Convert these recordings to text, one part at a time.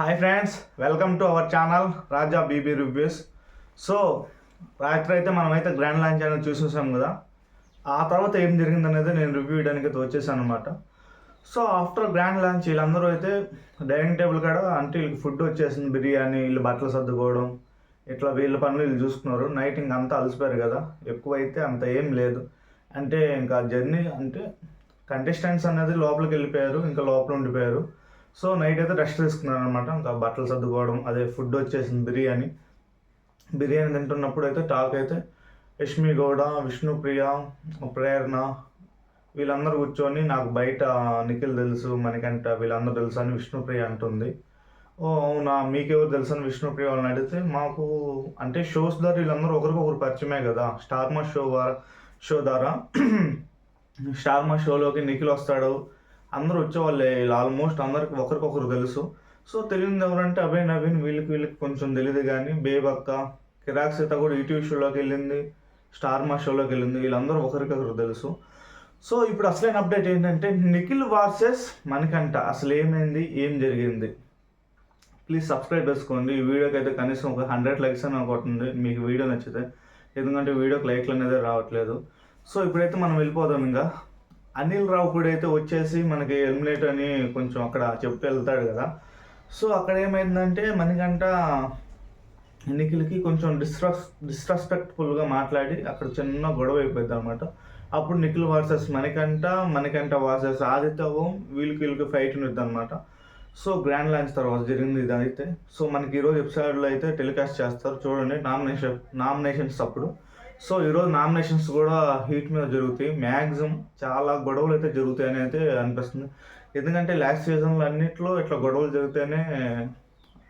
Hi friends, welcome to our channel Raja BB reviews. So రాత్రి అయితే మనమైతే గ్రాండ్ లాంచ్ అనేది చూసేసాం కదా. ఆ తర్వాత ఏం జరిగిందనేది నేను రివ్యూ ఇవ్వడానికి అయితే వచ్చేసాను అనమాట. సో ఆఫ్టర్ గ్రాండ్ లాంచ్ వీళ్ళందరూ అయితే డైనింగ్ టేబుల్ కాడ అంటే వీళ్ళకి ఫుడ్ వచ్చేసింది, బిర్యానీ, వీళ్ళు బట్టలు సర్దుకోవడం, ఇట్లా వీళ్ళ పనులు వీళ్ళు చూసుకున్నారు. నైట్ ఇంక అంతా అలసిపోయారు కదా, ఎక్కువైతే అంత ఏం లేదు. అంటే ఇంకా జర్నీ అంటే కంటెస్టెంట్స్ అనేది లోపలికి వెళ్ళిపోయారు, ఇంకా లోపల ఉండిపోయారు. సో నైట్ అయితే రెస్ట్ తీసుకున్నాను అనమాట. ఇంకా బట్టలు సర్దుకోవడం, అదే ఫుడ్ వచ్చేసింది బిర్యానీ. బిర్యానీ తింటున్నప్పుడు అయితే టాక్ అయితే యష్మి గౌడ, విష్ణుప్రియ, ప్రేరణ వీళ్ళందరూ కూర్చొని నాకు బయట నిఖిల్ తెలుసు, మణికంఠ వీళ్ళందరూ తెలుసు అని విష్ణుప్రియ అంటుంది. ఓ అవునా, మీకెవరు తెలుసు అని విష్ణుప్రియ వాళ్ళని అడిగితే, మాకు అంటే షోస్ ద్వారా వీళ్ళందరూ ఒకరికొకరు పరిచయమే కదా. స్టార్ మా షో ద్వారా స్టార్ మా షోలోకి నిఖిల్ వస్తాడు, అందరూ వచ్చేవాళ్ళే. వీళ్ళు ఆల్మోస్ట్ అందరికి ఒకరికొకరు తెలుసు. సో తెలియదు ఎవరంటే అభయ్ నవీన్, వీళ్ళకి కొంచెం తెలియదు. కానీ బేబక్క, కిరాక్ సీత కూడా ఈటీవీ షోలోకి వెళ్ళింది, స్టార్ మా షోలోకి వెళ్ళింది. వీళ్ళందరూ ఒకరికొకరు తెలుసు. సో ఇప్పుడు అసలైన అప్డేట్ ఏంటంటే నిఖిల్ వర్సెస్ మణికంఠ. అసలు ఏమైంది, ఏం జరిగింది? ప్లీజ్ సబ్స్క్రైబ్ చేసుకోండి. ఈ వీడియోకి అయితే కనీసం ఒక 100 లైక్స్ అని కొట్టండి మీకు వీడియో నచ్చితే, ఎందుకంటే వీడియోకి లైక్లు అనేది రావట్లేదు. సో ఇప్పుడైతే మనం వెళ్ళిపోదాం. ఇంకా అనిల్ రావు కూడా అయితే వచ్చేసి మనకి ఎలిమినేట్ అని కొంచెం అక్కడ చెప్పి వెళ్తాడు కదా. సో అక్కడ ఏమైందంటే మణికంఠ నిఖిల్కి కొంచెం డిస్రెస్పెక్ట్ఫుల్గా మాట్లాడి అక్కడ చిన్న గొడవ అయిపోయింది అనమాట. అప్పుడు నిఖిల్ వర్సెస్ మణికంఠ వర్సెస్ ఆదిత్య ఓం వీళ్ళకి ఫైట్ ఉంటుంది అనమాట. సో గ్రాండ్ లాంచ్ తర్వాత జరిగింది ఇది అయితే. సో మనకి ఈరోజు ఎపిసోడ్లో అయితే టెలికాస్ట్ చేస్తారు, చూడండి. నామినేషన్స్ అప్పుడు. సో ఈరోజు నామినేషన్స్ కూడా హీట్ మీద జరుగుతాయి. మ్యాక్సిమం చాలా గొడవలు అయితే జరుగుతాయని అయితే అనిపిస్తుంది. ఎందుకంటే లాస్ట్ సీజన్లో అన్నింటిలో ఇట్లా గొడవలు జరిగితేనే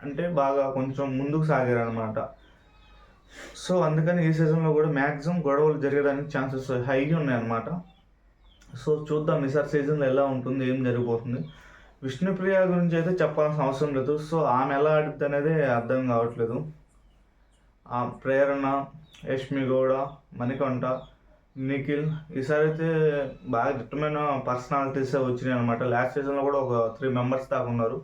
అంటే బాగా కొంచెం ముందుకు సాగారనమాట. సో అందుకని ఈ సీజన్లో కూడా మ్యాక్సిమం గొడవలు జరిగేదానికి ఛాన్సెస్ హైగా ఉన్నాయన్నమాట. సో చూద్దాం ఈసారి సీజన్లో ఎలా ఉంటుంది, ఏం జరిగిపోతుంది. విష్ణుప్రియ గురించి అయితే చెప్పాల్సిన అవసరం లేదు. సో ఆమె ఎలా ఆడుద్ది అనేది అర్థం కావట్లేదు. ప్రేరణ, యష్మి గౌడ, మణికంఠ, నిఖిల్ ఈసారి అయితే బాగా డిటర్మైన పర్సనాలిటీసే వచ్చినాయి అనమాట. లాస్ట్ సీజన్లో కూడా ఒక 3 మెంబర్స్ దాకా ఉన్నారు.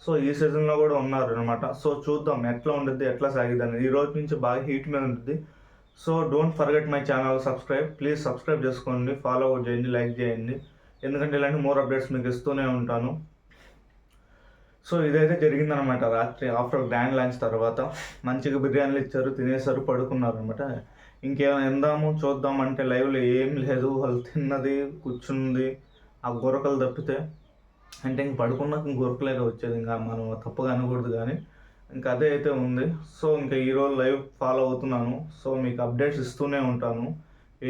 సో ఈ సీజన్లో కూడా ఉన్నారు అనమాట. సో చూద్దాం ఎట్లా ఉంటుంది, ఎట్లా సాగిద్ది అనేది. ఈ రోజు నుంచి బాగా హీట్ మీద ఉంటుంది. So don't forget my channel subscribe. Please subscribe చేసుకోండి, ఫాలో చేయండి, లైక్ చేయండి. ఎందుకంటే ఇలాంటి మోర్ అప్డేట్స్ మీకు ఇస్తూనే ఉంటాను. సో ఇదైతే జరిగిందనమాట రాత్రి ఆఫ్టర్ గ్రాండ్ లంచ్ తర్వాత. మంచిగా బిర్యానీలు ఇచ్చారు, తినేసారు, పడుకున్నారు అనమాట. ఇంకేమైనా ఎందాము చూద్దాం అంటే లైవ్లో ఏం లేదు. వాళ్ళు తిన్నది, కూర్చున్నది, ఆ గొరకలు తప్పితే అంటే ఇంక పడుకున్నాక ఇంక గొరకలేక వచ్చేది. ఇంకా మనం తప్పుగా అనకూడదు కానీ ఇంకా అదే అయితే ఉంది. సో ఇంకా ఈరోజు లైవ్ ఫాలో అవుతున్నాను. సో మీకు అప్డేట్స్ ఇస్తూనే ఉంటాను.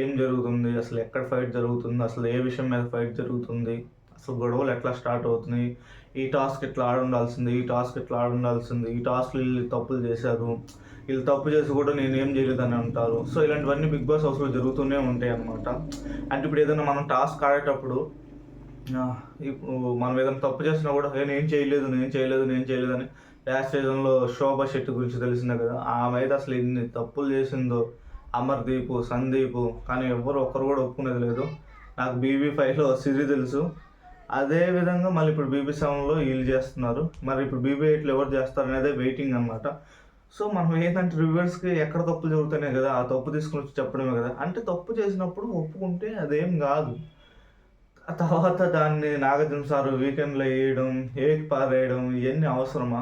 ఏం జరుగుతుంది, అసలు ఎక్కడ ఫైట్ జరుగుతుంది, అసలు ఏ విషయం మీద ఫైట్ జరుగుతుంది, అసలు గొడవలు ఎట్లా స్టార్ట్ అవుతున్నాయి, ఈ టాస్క్ ఇట్లా ఆడుండాల్సింది, ఈ టాస్క్ ఇట్లా ఆడుండాల్సింది, ఈ టాస్క్లు వీళ్ళు తప్పులు చేశారు, వీళ్ళు తప్పు చేసి కూడా నేను ఏం చేయలేదని అంటారు. సో ఇలాంటివన్నీ బిగ్ బాస్ హౌస్లో జరుగుతూనే ఉంటాయి అనమాట. అంటే ఇప్పుడు ఏదైనా మనం టాస్క్ ఆడేటప్పుడు ఇప్పుడు మనం ఏదైనా తప్పు చేసినా కూడా నేను చేయలేదు అని. లాస్ట్ సీజన్లో శోభా శెట్టి గురించి తెలిసిందే కదా. ఆమె అయితే అసలు ఎన్ని తప్పులు చేసిందో, అమర్దీప్, సందీప్, కానీ ఒక్కరు కూడా ఒప్పుకునేది లేదు. నాకు BB5లో సిరి తెలుసు. అదేవిధంగా మళ్ళీ ఇప్పుడు BB7లో వీళ్ళు చేస్తున్నారు. మరి ఇప్పుడు BB8లో ఎవరు చేస్తారు అనేది వెయిటింగ్ అనమాట. సో మనం ఏంటంటే రివ్యూవర్స్కి ఎక్కడ తప్పులు జరుగుతున్నాయి కదా, ఆ తప్పు తీసుకుని వచ్చి చెప్పడమే కదా. అంటే తప్పు చేసినప్పుడు ఒప్పుకుంటే అదేం కాదు. ఆ తర్వాత దాన్ని నాగార్జున సార్ వీకెండ్లో వేయడం, పారేయడం ఇవన్నీ అవసరమా?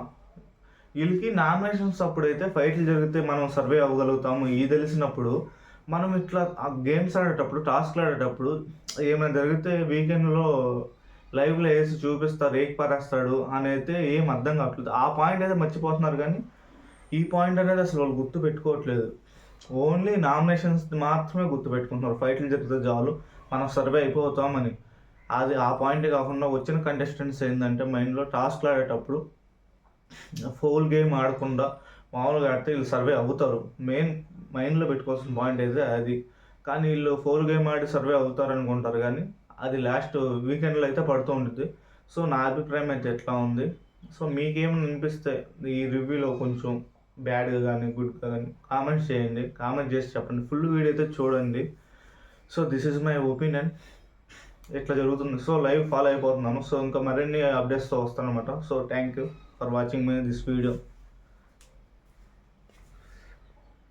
వీళ్ళకి నామినేషన్స్ అప్పుడైతే ఫైట్లు జరిగితే మనం సర్వే అవ్వగలుగుతాము. ఇది తెలిసినప్పుడు మనం ఇట్లా ఆ గేమ్స్ ఆడేటప్పుడు, టాస్క్లు ఆడేటప్పుడు ఏమైనా జరిగితే వీకెండ్లో లైవ్లో వేసి చూపిస్తారు, పారేస్తాడు అని అయితే ఏం అర్థం కావట్లేదు. ఆ పాయింట్ అయితే మర్చిపోతున్నారు కానీ ఈ పాయింట్ అనేది అసలు వాళ్ళు గుర్తు పెట్టుకోవట్లేదు. ఓన్లీ నామినేషన్స్ మాత్రమే గుర్తు పెట్టుకుంటున్నారు. ఫైట్లు జరిగితే చాలు మనం సర్వే అయిపోతామని. అది ఆ పాయింట్ కాకుండా వచ్చిన కంటెస్టెంట్స్ ఏంటంటే మైండ్లో టాస్క్లు ఆడేటప్పుడు ఫుల్ గేమ్ ఆడకుండా మామూలుగా ఆడితే వీళ్ళు సర్వే అవుతారు. మెయిన్ మైండ్లో పెట్టుకోవాల్సిన పాయింట్ అయితే అది. కానీ వీళ్ళు ఫుల్ గేమ్ ఆడి సర్వే అవుతారు అనుకుంటారు కానీ అది లాస్ట్ వీకెండ్లో అయితే పడుతూ ఉంటుంది. సో నా అభిప్రాయం అయితే ఎట్లా ఉంది. సో మీకేమైనా అనిపిస్తే ఈ రివ్యూలో కొంచెం బ్యాడ్గా కానీ గుడ్గా కానీ కామెంట్స్ చేయండి. కామెంట్ చేసి చెప్పండి. ఫుల్ వీడియో అయితే చూడండి. So this is my opinion. ఇట్లా జరుగుతుంది. సో లైవ్ ఫాలో అయిపోతున్నాను. సో ఇంకా మరిన్ని అప్డేట్స్తో వస్తాను అనమాట. So thank you for watching మీ దిస్ వీడియో.